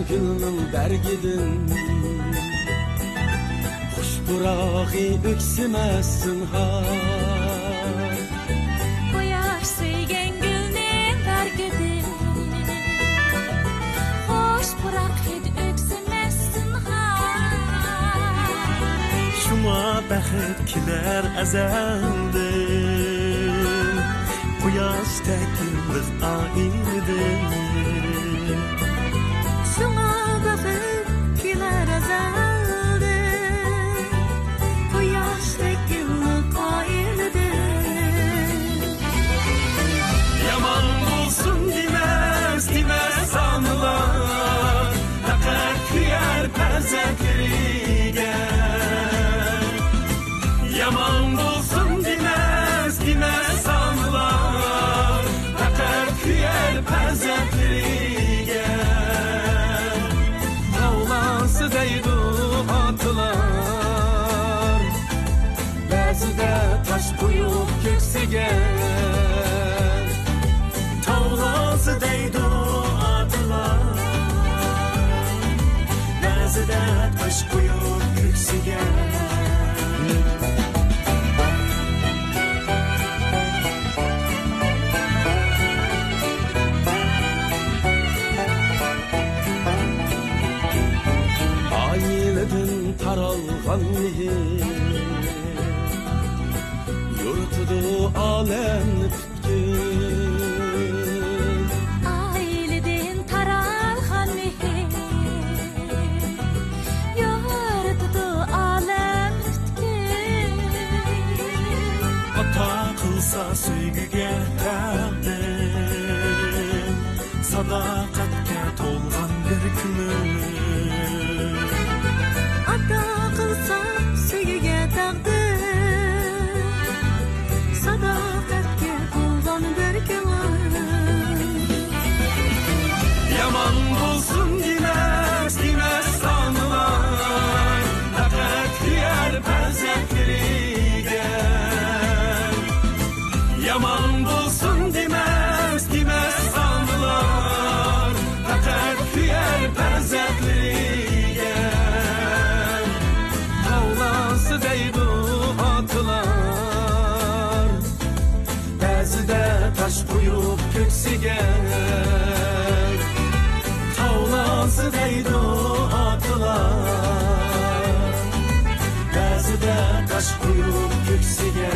gülünün bergidin Hoş burağı öksümezsin har Koyar söygen gülünün bergidin Hoş burağı öksümezsin har Şuma bəxət kilər əzəldir Quyaş təkildir aynidir Şuna bakıp kiler azaldı Bu yaştaki yıllık ayırdır Yaman olsun demez anılar Fakat kıyar pərzəkliyə Yaman olsun demez anılar Fakat kıyar pərzəkliyə Deydi atılar Bəzidə taş qoyub köksüge Tavlası deydi atılar Bəzidə taş qoyub köksüge taralğan mihir Yurtudu alem tütkün Aileden taralğan mihir Yurtudu alem tütkün Ata kılsa söygüge təqdim Sadaqatke tolğan bir günün Ata kılsa söygüge taqdim Sadaqatke tolğan bir günün Yaman bulsun demez sanılar Fakat kıyar pərzəkliyə Yaman bulsun demez sanılar Fakat kıyar pərzəkliyə Tavlası deydi atılar Bəzidə taş qoyub köksüge Tavlası deydi atılar Bəzidə taş qoyub köksüge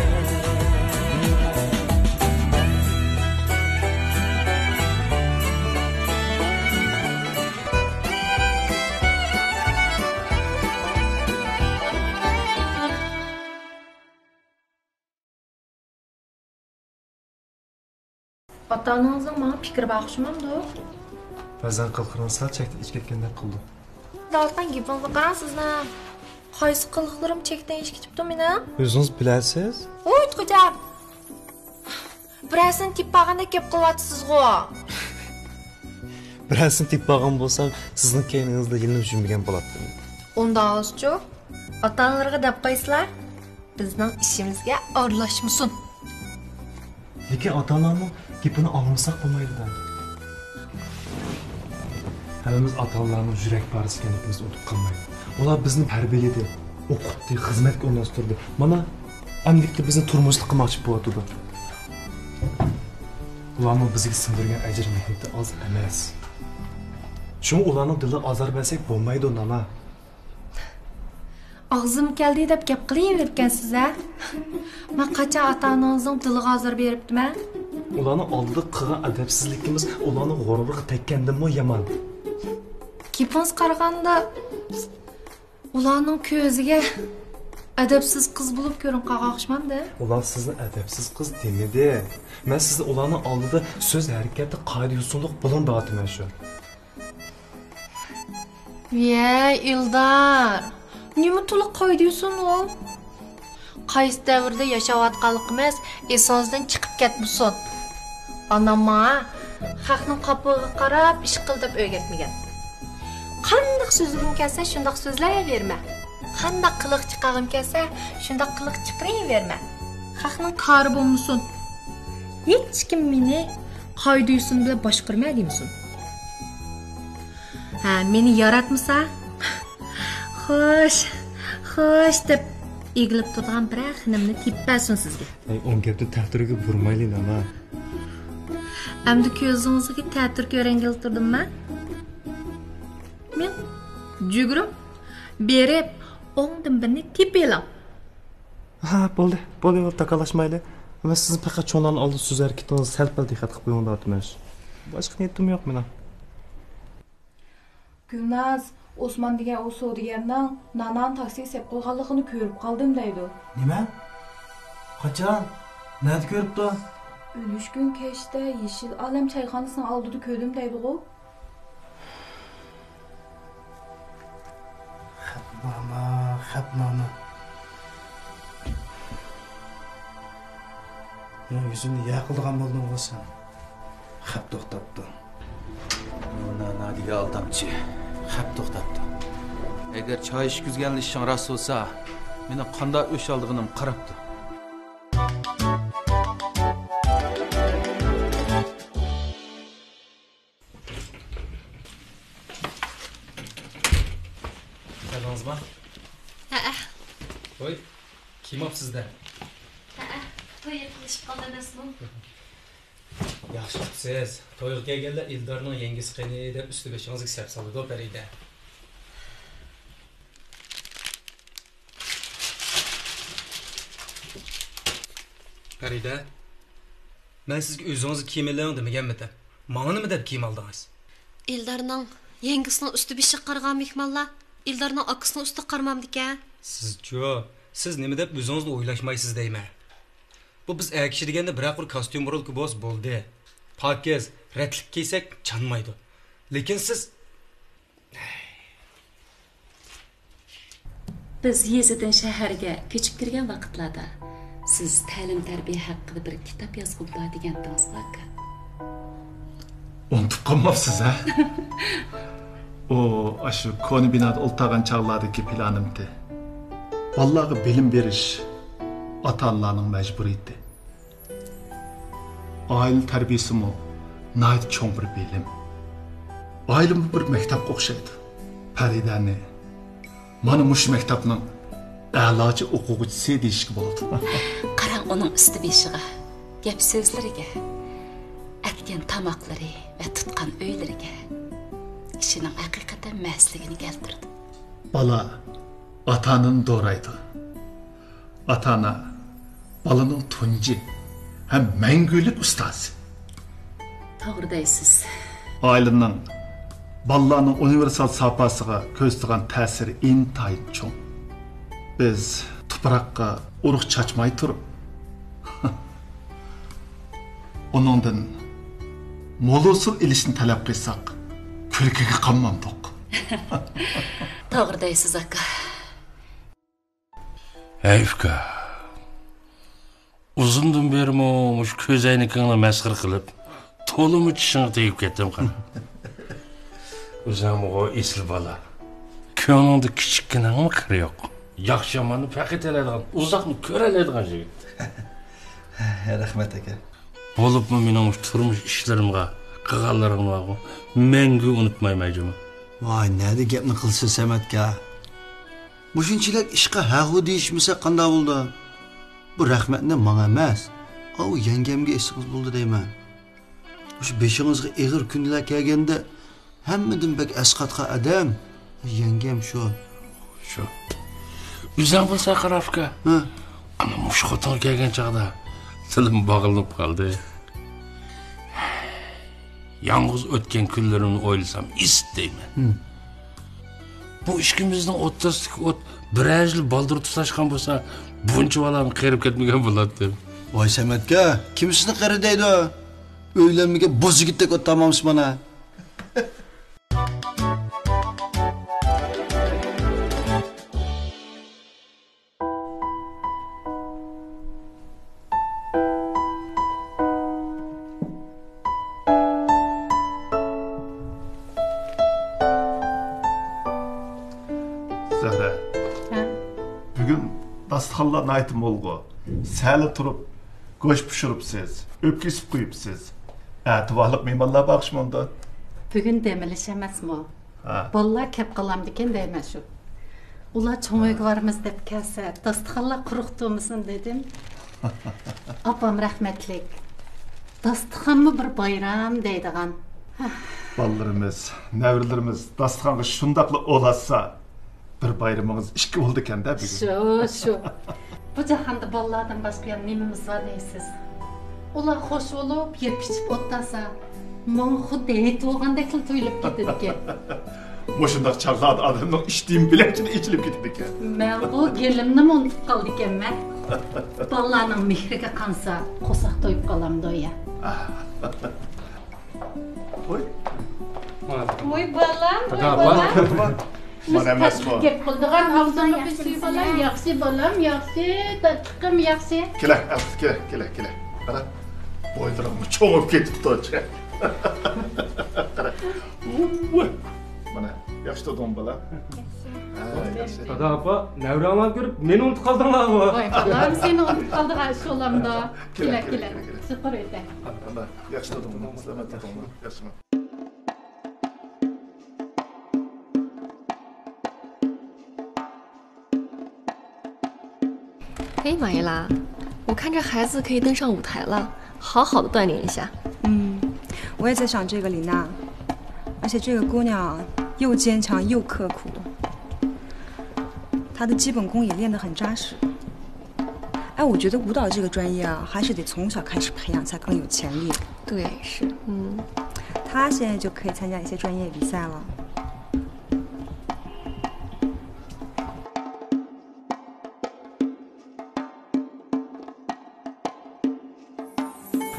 Ota-onangizning menga fikr bag'ishmamdi. Ba'zan qilqirini sal chekda ichib ketgandek qildi. Daltan gapingizni qarang sizni. Qaysi qilqlarim chekdan ichib ketibdi meni? O'zingiz bilasiz? Voy, xo'jam. Birasini tippaganda gap qilyapsiz-ku. Birasini tippag'an bo'lsam, sizning keyningizda yilni tushunmagan bo'ladi. Unda hozirchi ota-onalarga deb qo'ysizlar, bizning ishimizga aralashmasin. Lekin ota-onamning gapini olmasak bo'lmaydi-da. Hammamiz ota-onalarning yurak parisi ekanligimizni unutib qolmaylik. Ular bizni tarbiyaladi, o'qitdi, xizmatga o'rnashtirdi. Mana amdikda bizni turmushli qilmoqchi bo'lyapti. Ularning bizga singdirgan ajr mehnati oz emas. Shuni ularning dili azor bersak bo'lmaydi nima? Og'zim keldi deb gap qilaveribsiz a? Men qachon ota-onangizning diliga azor beribdiman? Ularning oldida qilgan adabsizligimiz ularning g'ururiga tekkandimi yomon? Kipons qaraganda ularning ko'ziga adabsiz qiz bo'lib ko'rin qaqoqishmanda. Ular sizni adabsiz qiz demadi. Men sizni ularning oldida so'z harakati qoida usullik bilan da'vatman shu. Voy, Ildar. Nima to'liq qo'ydiysan u? Qaysi davrda yashayotganligimiz esingizdan chiqib ketmasin. Anamma haqning qopig'iga qarab ish qil deb o'rgatmagan. Qanday so'zligim kelsa, shunday so'zlayverma. Qanday qiliq chiqargim kelsa, shunday qiliq chiqaraverma. Haqning qori bo'lmasin. Hech kim meni qo'ydiysan deb boshqarmaydimsan. Ha, meni yaratmasa? Xo'sh deb egilib turgan bir xinimni teppasin sizga. o'n gapni ta'tirga burmaylik ana. Endi ko'zingizga ta'tir ko'rang keltirdim-mi? Men jugurib berib o'ngdan birini tepelam. Ha, bo'ldi. Takalashmayli. Men sizni faqat cho'nani oldi so'z harakatingizni sal-pal diqqat qilib qo'yinglar o'tmish. Boshqa niyatim yo'q meni. Gülnaz, Osman degan o savdogarning nanan taksiga sep qo'yganligini ko'rib qoldim deydi. Nima? Qachon? Nima ko'ribdi? Ölüş gün keşte Yeşil Alem çayxonasining oldida ko'rdim deydi-ku. Xatnoma. Ya yüzünü yaqildigan bo'lding sen. Xat to'xtatdi. Mana degan aldamchi. Xat to'xtatdi. Agar choy ishkizganliging rost bo'lsa, meni qanday o'sh oldiganim qarabdi. Geldinizmi? Ha. Voy, kim sizda? To'y qilishib qoldi emasmi? Yaxshi qilibsiz. To'yga kelganda Ildarning yangisi qani deb usti beshingizga sap soldi Farida. Farida, men sizga o'zingizni kiyimlang demaganmidim. Menga nima deb kiyim oldingiz? Ildarning yangisining usti beshi qargan mehmonlar Ildarning akasining usti qarmamdikan. Siz nima deb o'zingizni o'ylashmaysiz deyman. Bu biz kishi deganda bir aqır kostyum burulki bo'z bo'ldi. Pokiz, ratlik kiysak chanmaydi. Lekin siz Biz yezidan shaharga ko'chib kirgan vaqtlarda siz ta'lim-tarbiya haqida bir kitob yozganlar degandingiz aka. Unutib qolmabsiz ha? O aşı konu binada o'ltagan chaqlardagi planimdi. Vallahi bilim berish ata-onalarning majburiyati. Oila tarbiyasimi nayt cho'ng bir bilim. Oilam bir maktabga o'xshaydi. Faridani mana mush maktabning a'lochi o'quvchisi deyishga bo'ladi. Qarang uning usti beshiga, gap so'zlariga, atgan tamoqlari va tutgan o'ylariga kishining haqiqatan masligini keltirdi. Bala atanın doğraydı. Atana balanın tunci hem mengülük ustası. To'g'ri deysiz. Ailenin balalarning universal sapasıga ko'ztigan ta'siri intayin cho'ng. Biz tuproqqa urug' chachmay turib onundan molusul ilishni talab qilsak kulkiga qolmamdiq. To'g'ri deysiz aka. Hayfka. Uzundan beri mush ko'z aynikingni masxir qilib, to'limi tishingni tegib ketdim qana. O'zim o esli bola. Ko'nglingda kichikkinami qir yo'q. Yaxshi yomonni faqat eladigan, uzoqni ko'raladigan yigit. Rahmat aka. Bo'libmi mening turmush ishlarimga, qilganlarimni mengu unutmayman. Voy, nima gapni qilsa Samatga? Mushunchilik ishqa haqu deyishmasa qanday bo'ldi? Bu rahmatni menga emas, o yangamga esiz bo'ldi deyman. O'sha beshingizga ig'ir kunlar kelganda hammadan bak asqatqa adam yangam shu. O'zing bo'lsa qarafka. Ha. Ana mush xotin kelgan chaqda tilim bog'ilib qoldi. Yalnız o'tgan kunlarimni o'ylasam istayman. Bu ishkimizning o'rtasidagi o't bir ajli baldir tutashgan bo'lsa, buncha valani qirib ketmagan bo'ladi. Voy Samatga, kimsini qari deydi? O'ylanmaga bo'z yigitdek o't tamomsiz mana. Zahra. Bugün dasturxonlarni aytib bo'lgo. Sali turib, go'sht pishiribsiz, o'pkisib qo'yibsiz. Ativorliq mehmonlar bag'ishmonda. Bugun demilish emasmi? Bolalar kep qalam diken deyman shu. Ular cho'ng uyga boramiz deb kelsa, dasturxonlar quruq turmasin dedim. Apam rahmatlik. Dasturxonmi bir bayram deydigan. Ballarımız, nevrilerimiz dasturxonga shundaqla olatsa, bir bayramımız ikki bo'ldi ekan-da bugun. Shu. Bu jahonda bolalardan boshqa nimamiz bor deysiz? Ular xo'sh bo'lib, yeb ichib o'tasa, men xuddi aytgandek to'yilib ketadi ekan. Mushundaq chaqlarda odamning ishtiym bilanchini ichilib ketadi ekan. Men bu gelimni unutib qoldi ekanman. Bolalarning mehriga qansa, qo'saq to'yib qolamdi ya. Voy. Voy bolam, Mana emas bu. Gap qildigan og'zimni pishib bolam, yaxshi bolam, yaxshi, tatqim yaxshi. Kela. Qara. Boylarim cho'ngib ketibdi. Qara. Mana yaxshi to'dum bola. Dada apa, nevranglar ko'rib, meni unutib qoldinglarmi? Voy bolam, seni unutib qoldigan shu olamda. Kela. Shukr ete. Mana yaxshi to'dum, salomat to'dum, yaxshimi?哎，马伊拉，我看这孩子可以登上舞台了，好好的锻炼一下。我也在想这个李娜，而且这个姑娘又坚强又刻苦，她的基本功也练得很扎实。哎，我觉得舞蹈这个专业啊，还是得从小开始培养才更有潜力。对，是，她现在就可以参加一些专业比赛了。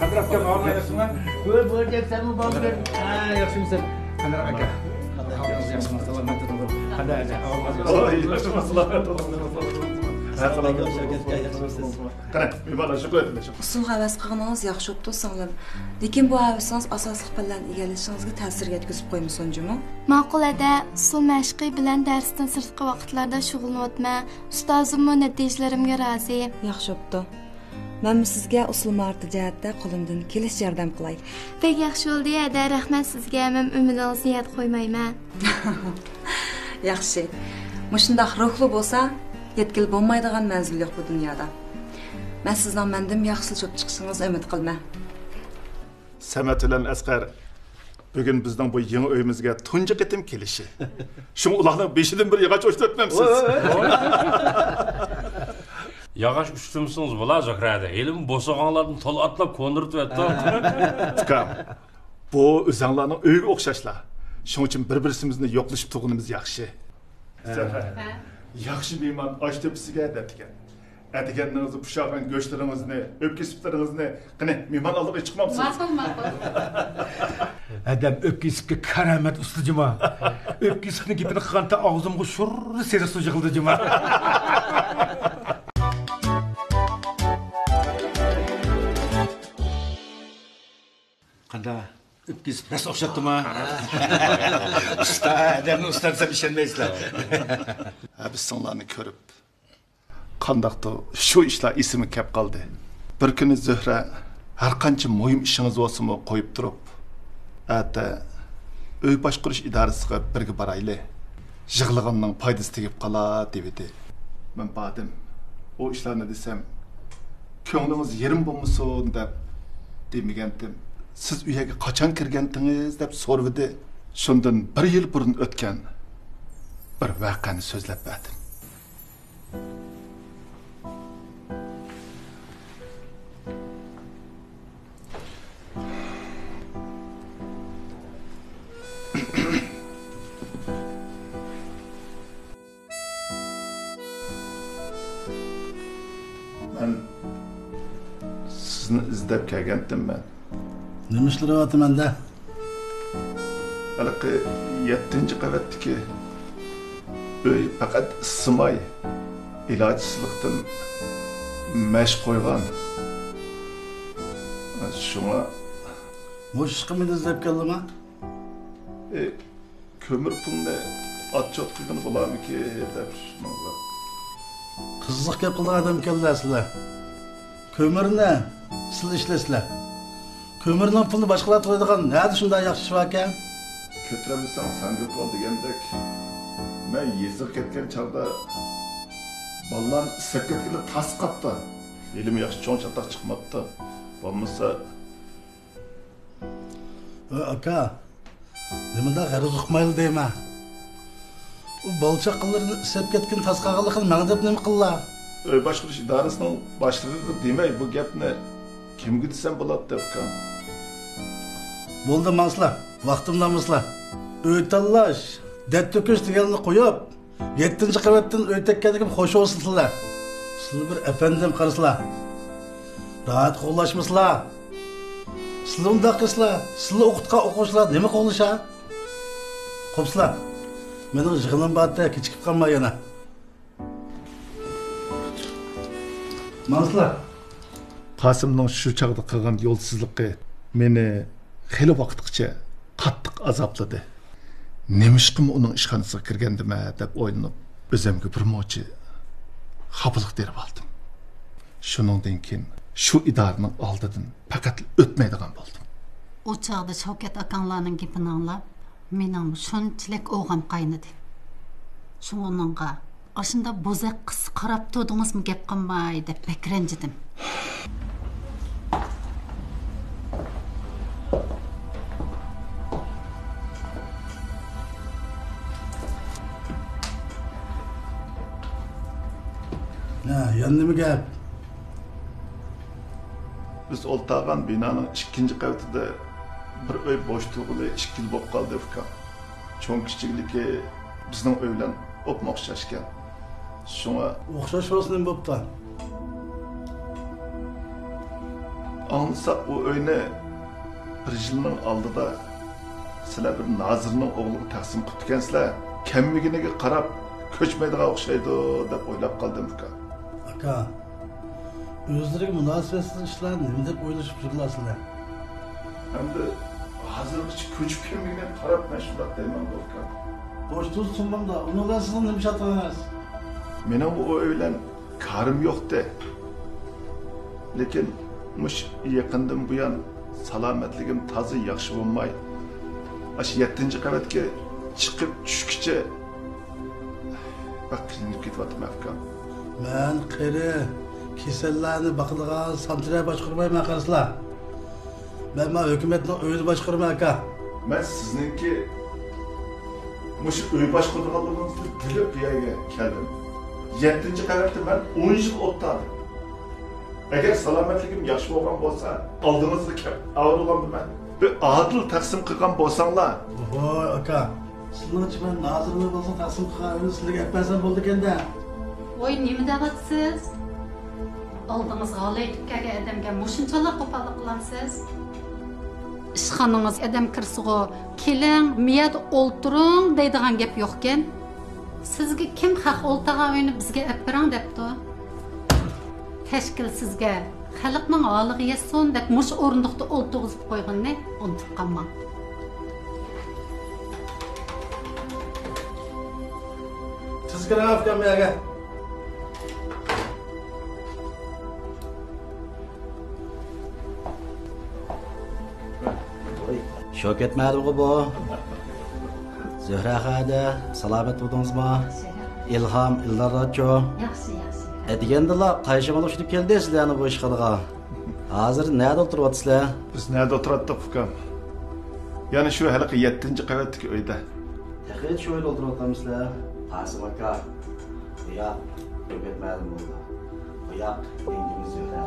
Qanday aka, omonlasizmi? Bo'l, deyapsanmi, boshqa? Yaxshimisiz? Qanday aka? Yaxshimi, salomat bo'ling. Qanday aka? Yaxshimi, salomat Qara, mana shu qo'ydim. Usul havas qilganingiz yaxshi bo'pti, singlim. Lekin bu havasingiz asosli bilan egallashingizga ta'sir yetkazib qo'ymasin, jumi? Ma'qul ada, usul mashqi bilan darsdan sirtqi vaqtlarda shug'ullanayapman. Ustozimning natijalarimga rozi. Yaxshi bo'pti. Men sizga usul marti jihatda qo'limdan kelish yordam qilay. Bek yaxshi bo'ldi, ada, rahmat sizga. Men umidingizni yod qo'ymayman. Yaxshi. Mushundaq ruhli bo'lsa, yetkil bo'lmaydigan manzil yo'q bu dunyoda. Men sizdan mendan yaxshi cho'p chiqishingizni umid qilman. Samat bilan Asqar bugun bizning bu yangi uyimizga tunji qitim kelishi. Shuni ularning beshidan bir yog'och o'shatmamsiz. Yağaç uçtumsunuz bula Zöhrədə. Elim bosoğanlardan tol atlap kondurdu etdi. Tukam, bu özanlarning uyga o'xshashlar. Shuning uchun bir-birimizni yo'qlashib turganimiz yaxshi. Yaxshi mehmon osh tepsiga debdigan. Atiganningizni pushaqan go'shtlaringizni, o'pka sutlaringizni, qani mehmon oldiga chiqmabsiz. Ma'qul. Adam o'pkisibga karamat ustijima. O'pkisibning gapini qilganda og'zimga shur seri suji qildi jima. Qanda o'pkisib ras o'xshatdimi? Usta, adamni usta desam ishonmaysizlar. Biz sizlarni ko'rib qandaqdir shu ishlar esimga kelib qoldi. Bir kuni Zuhra har qancha muhim ishingiz bo'lsa-mu qo'yib turib, ata uy boshqarish idorasiga birga borayli. Yig'laganning foydasi tegib qolar dedi. Men bordim. O ishlarni desam, ko'nglingiz yerim bo'lmasin deb demagandim. Siz uyga qachon kirgandingiz deb so'radi. Shundan 1 yil burun o'tgan bir voqeani so'zlab berdim. Ben sizni izlab kelgandim men. Nima ishlayapman-da? Halaqi 7-qavatdagi uy faqat issimay ilojsizlikdan mash qo'ygan. Shuna Mush qimini izlab keldimmi? Ko'mir pulni otchoq qilgan bo'larmiki deb shunga. Qiziq gap qilgan odam keldilar. Ko'mirni siz ishlasizlar. Ko'mirning pulni boshqalar to'laydigan, nada shunday yaxshi ish ekan? ko'taramisan san ko'pol degandek men yezib ketgan chog'da ballam isib ketganda tas qatdi elim yaxshi cho'ng chataq chiqmabdi bo'lmasa aka nimada g'arib uqmayli deyman u bolchaqlarni isib ketgan tas qag'iliqni men deb nima qillar uy boshqarish idorasining boshlig'i demay bu gapni kimga desam bo'ladi deb kam bo'ldi manslar vaqtimdamizlar uy tanlash dad to'kish deganni qo'yib 7-chi qavatdan uy tekkanligim xo'sh bo'lsin sizlar sizlar bir afandim qarasizlar rahat qo'llashmisizlar sizlar undaq qilsizlar sizlar o'qitgan o'quvchilar nima qo'llashar qo'psizlar mening yig'inim borda kechikib qolma yana manslar Qasimning shu chog'da qilgan yo'lsizligi meni xeyli vaqtgacha qattiq azobladi. Nemishqim uning ishxonasiga kirgandima deb o'ylanib, o'zimga bir mo'chi xafalık derib oldim. Shuningdan keyin shu idoraning oldidan faqat o'tmaydigan bo'ldim. O chog'da Shavkat akanlarning gapini anglab, mening shunchalik o'g'am qaynadi. Shuningga ashunda bo'zaq qiz qarab turdingizmi gap qilmay deb bek ranjidim. Yandı mı gap? Biz o'ltag'an binoning 2-qavatida bir uy bo'sh tug'ili 2 yil bo'lib qoldi uka. Cho'ng kichikligi bizning uy bilan o'xshashgan. Shunga o'xshash bo'lsin bo'pti. Ansa o uyni bir yilning oldida sizlar bir nozirning o'g'liga taqsim qilibdikansizlar. Kammiginiga qarab ko'chmaydigan o'xshaydi deb o'ylab qoldim uka. Aka, o'zlariga munosabatsiz ishlar nima deb o'ylashib yurlasizlar? Endi hozirgacha ko'chib kelmagan qarab men shunday deyman uka. Bo'shtuz sunmamda, undan siz nima shatlanasiz? Mening bu uy bilan karim yo'qdi. Lekin mush yaqindan buyon salomatligim toza yaxshi bo'lmay, ash 7-qavatga chiqib tushguncha qiynalib ketyapman aka. Men qari kasallarni baqadigan santra boshqarmayman qarasizlar. Men hukumatning uyini boshqarmayman aka. Men sizningki mush uy boshqarganligingizni bilib bu yerga keldim. 7-qavatda men 10 yil o'tdim. Agar salomatligim yaxshi bo'lgan bo'lsa, oldingizga kelib avrilganman. Bir adil taqsim qilgan bo'lsanglar. Voy aka, sizlarchi men nozirlar bo'lsa taqsim qilganini sizlarga aytmasam bo'ldi ekanda. Voy nima deyapsiz? Oldingizga g'alaytib kelgan odamga mushunchalar qo'pollik qilamsiz? Ishxonangiz odam kirsigo, keling, miyat o'ltiring deydigan gap yo'q-ken. Sizga kim haq o'ltagan uyni bizga olib bering debdi? Tashkil sizga xalqning holiga yetsin deb mush o'rindiqda o'ltirg'izib qo'yganni unutib qolmang. Sizga afkamyaga. Shavkat ma'lumga bu. Zuhra xada, salomat bo'ldingizmi? Ilhom, Ildarrocho. Yaxshi. Degandala qayshimali tushib keldi sizlarni bu ishxonaga. Hozir nerede o'tiryapsizlar? Biz nerede o'tirdik ukam? Ya'ni shu haliqi 7-qavatdagi uyda. Taxir shu uyda o'tiryapsizlar. Qasim aka. Ya, Shavkat ma'lum bo'ldi. Bu yoq yengimiz Zuhra.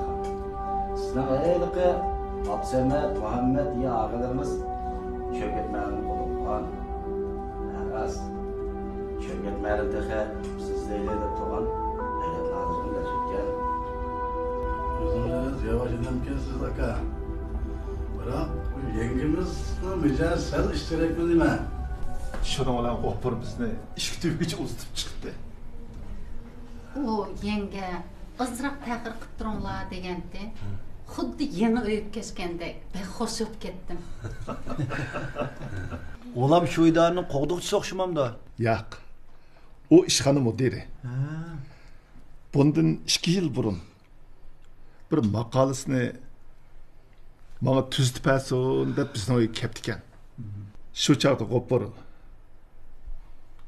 Sizlar haliqi Absamat, Muhammad ya og'alarimiz Shavkat ma'lum bo'lgan. Aras. Shavkat ma'lum taxir sizlarga deb turgan. O'zimiz yavaş edemkensiz aka. Biroq yengimizning mijoz sal ishtirakmi nima? Shuning bilan qo'pir bizni ishga tug'icha uzatib chiqdi. O yenge ozroq ta'xir qilib turinglar deganda, xuddi yangi uyga ketgandek bexush bo'lib ketdim. Olam shu idoraning qo'g'diqchisi o'xshamamda. Yo'q. O ishxona mudiri. Bundan 2 yil burun bir maqolasini bana tuzitib bersin deb bizni uyga kelibdi ekan. shu chaqda qo'pir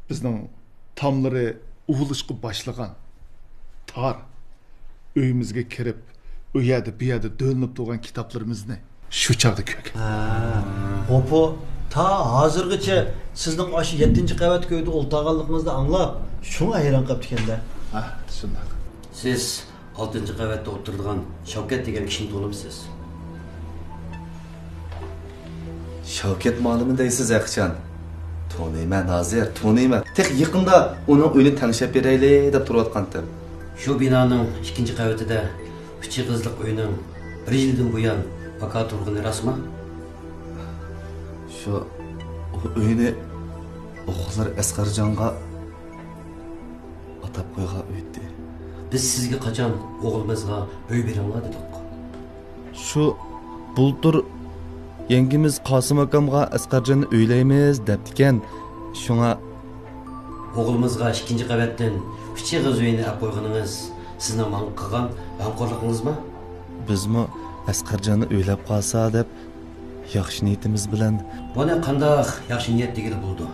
bizning tomlari uvilishga boshlagan tor uyimizga kirib u yerda bu yerda do'linib turgan kitoblarimizni shu chaqda ko'k. Qo'po ta hozirgacha sizning oshi 7-qavat ko'yda o'ltag'anligingizni anglab, shunga hayron qolib ekanda. Ha, shunday. Siz 6-qavatda o'tirgan Shavkat degan kishini tanimsiz? Shavkat malimi deysiz Aqchan? Tanıyman Nazir, tanıyman. Tek yaqinda uning uyini tanishib berayli deb turayotgandim. Shu binoning 2-qavatida 3 qizlik uyning 1 yildan buyon vaqo turg'ini rasmi? Shu uyni o'g'illar Asqarjonga atab qo'ygan uydi. Biz sizga qachon o'g'limizga uy beringlar dedik. Shu bultur yengimiz Qosim akamga Asqarjonni uylaymiz debdikan. Shunga o'g'limizga 2-qavatdan 3 qiz uyini olib qo'yganingiz sizning men qilgan g'amxo'rligingizmi? Bizmi Asqarjonni uylab qolsa deb yaxshi niyatimiz bilan buni qanday yaxshi niyat degili bo'ldi?